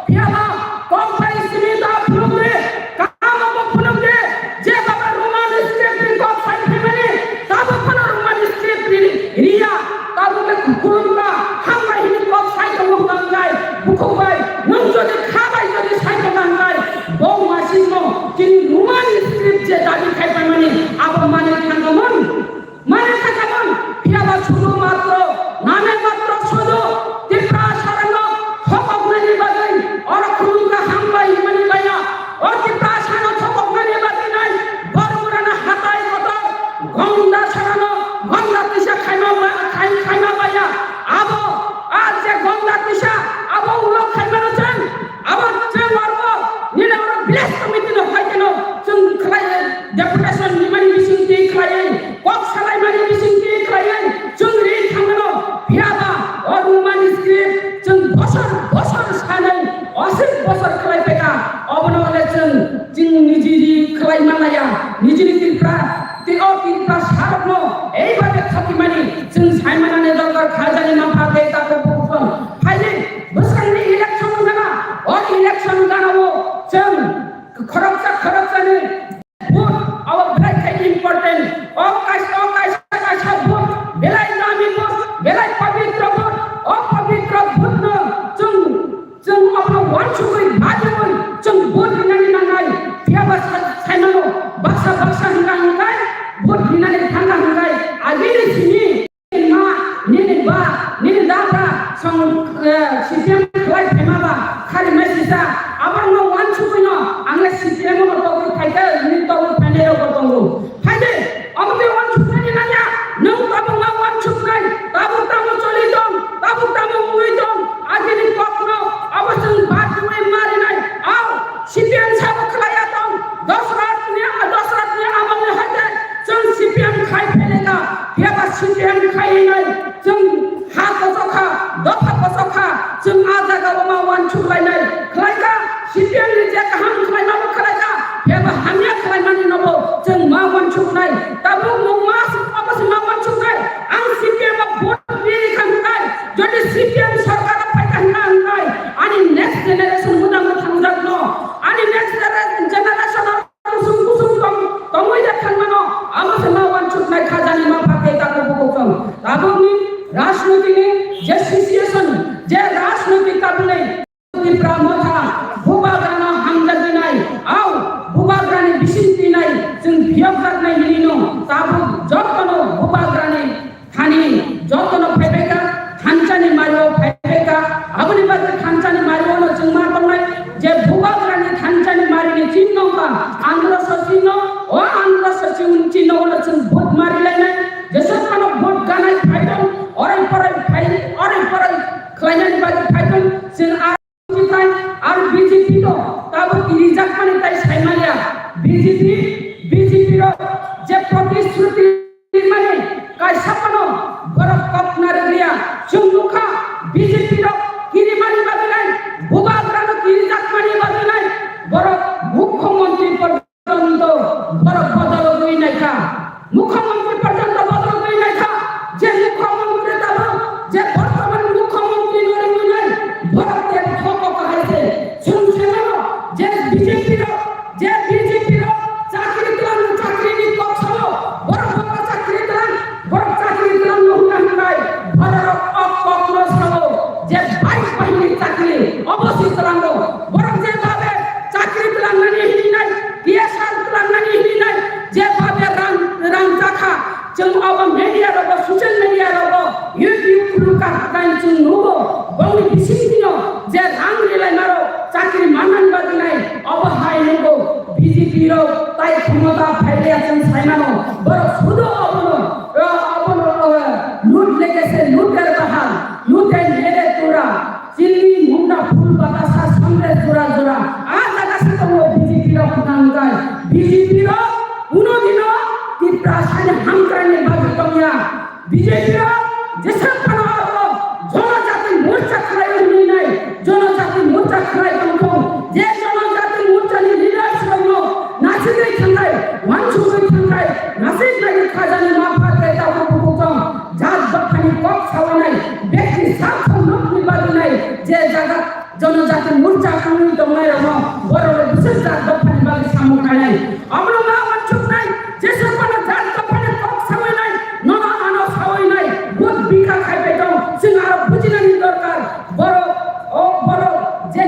Piaba, Kompai Simita Pulungde, Kama Pulungde, Jebaba Roman Script in Kompai Family, Tabu Pana Roman Script in Ria, Tabu Kurunga, Hama in Kompai Kamungai, Bukubai, Nunjo de Kaba in the Saikangai, Bong Masimo, King Roman Script Jedi Kaimani, Abamani Kangamon, Mane Kakamon, Piaba Sulu Matro, Name Matro Sudo, Tipra Sarano, Hop of Many Bagay, or a Kurunga Hamba in Manilaya, or Tipra Sano, Top of Many Baginai, Bormurana Hatai Koto, Gonda Sarano, Gonda Tisha Kaimabaya, Abo, Aze Gonda Tisha, Abo Ulo Kaimanojan, Abo Jewarbo, Nina bless committee of Haikano, some client, deputation, Nimani Missing Tea client, Box Salamani Missing Tea client, Chung Reed Kamano, Piaba, or Roman Script, Chung Bosser Shannon, Osim Bosser Klaipeka, Obono election, Jing Niji Klaimalaya, Niji Pra, the Oki Plus Harapno, Eva Katimani, Chung Simon and Dr. Kazani Mampate, Dr. Bufon, Haji, Busani election Gana, or election Gana, Chung. Corruption, our black is important. All cash, vote. Belai nami vote, belai public vote, all public vote no. Chung, our one sugar, Majaman, chung vote in Nangai, Piaba Sanano, Basa Hangai, vote in Hangai. I really see Niniba, Ninidabra, some CPM like Pemaba, Karimesisa. Abang no one sugar no, unless CPM or Togo Tiger, Nito Panero Kotongo. Hide, Abang one sugar in Nanya, no Tabu one sugar, Tabu Tamu Solidon, Tabu Tamu Muidon, I didn't talk no, I was in Batway Marinai, Ow, CPM Sabaklayaton, Dosrat near Abang Hade, some CPM Kai Penega, Piaba CPM Kainai, some Hakosoka, Dopakosoka, some Azagama one sugar, Klaika. CPM reject ham Klaimano Kalaka, Piaba Hamia Klaimani Nobo, Jung Mawan Chukai, Tabu Mumas, Abbas Mawan Chukai, and CPM of both really Kankai, Jody CPM Sakara Pakankai, and in next generation Mudam Tangano, and in next generation of Kusum, Tomoya Kanmano, Abbas Mawan Chukai, Kazani Mapake, Tabu, Tabu, Rashmutini, Justification, Jay Rashmuti Kabule, Pramota. Bubagana Hangadinai, Au, Bubagrani Bisintinai, Sing Piakarna Hilino, Tabu, Jokono, Bubagrani, Hani, Jokono Pebeka, Hanchani Mario Pebeka, Abunibat Hanchani Mario, Singmarkonai, Je Bubagrani, Hanchani Marini Chinoka, Anglo Sosino, or Anglo Sosin Chino, Sing Bud Marilene, Jesopano Bud Ganai Python, or a client by the Python, Sing আর BJP তো তাও reserve মানে তাই সাইমালিয়া BJP যে প্রতিশ্রুতি মানে কাইসাপানো গরব কপনারে দিয়া চুমুখা BJP কিরিমানি বাদলাই ভুবাগ্রানো কিরিজাত মানি বাদলাই গরব মুখ্যমন্ত্রী পর্যন্ত গরব বদল দুই নাইখা মুখ্যমন্ত্রী পর্যন্ত বদল দুই নাইখা যে মুখ্যমন্ত্রী দাও যে বর্তমান মুখ্যমন্ত্রী নরেন্দ্র মোদি ভারতের ঠক কাহাইছে শুনছেন যে বিজেপির চাকরি দিলাম চাকরি নি কছল বড় চাকরি দিলাম নহুনাই ভারত অপকর্ম সব যে 22 বাহিনীর চাকরি অবশ্যই দিলাম বড় যে ভাবে চাকরি দিলাম নানি হিনি নাই পিএসআর দিলাম নানি হিনি নাই যে ভাবে রাম চাখা जों अब media रो social media रो YouTube खुलु का काइन जों नुबो बंगि बिसिंतिनो जे रां रिलाय मारो चाकरी मानन बादिनाय अब हाय नुबो बीजेपी रो ताई क्षमता फाइले जों साइनानो बर सुदो अबनो लूट लेकेसे लूटर बहाल लूटे नेरे तुरा चिल्ली मुंडा फूल बतासा संगे जोरा जोरा आ जगह से तो बीजेपी रो नांगाय बीजेपी रो उनो दिनो Tiprasan hamkarne bagi kamya BJP jesa panaro जनजाति मोर्चा खराई हुई नहीं जनजाति मोर्चा खराई तंगो जे जनजाति मोर्चा नि लीडर छनो नाचिदै थंगाई वान्छुकै थंगाई नासिक लागि खाजानि माफा कैता पुपुकम जात बखानी पक छवनाई व्यक्ति साथ नक्नि बादिनाई जे जगत जनजाति मोर्चा कमिटी दंनाय रङ बरले विशेष जात दफानि बागै सामु खानाय अमरो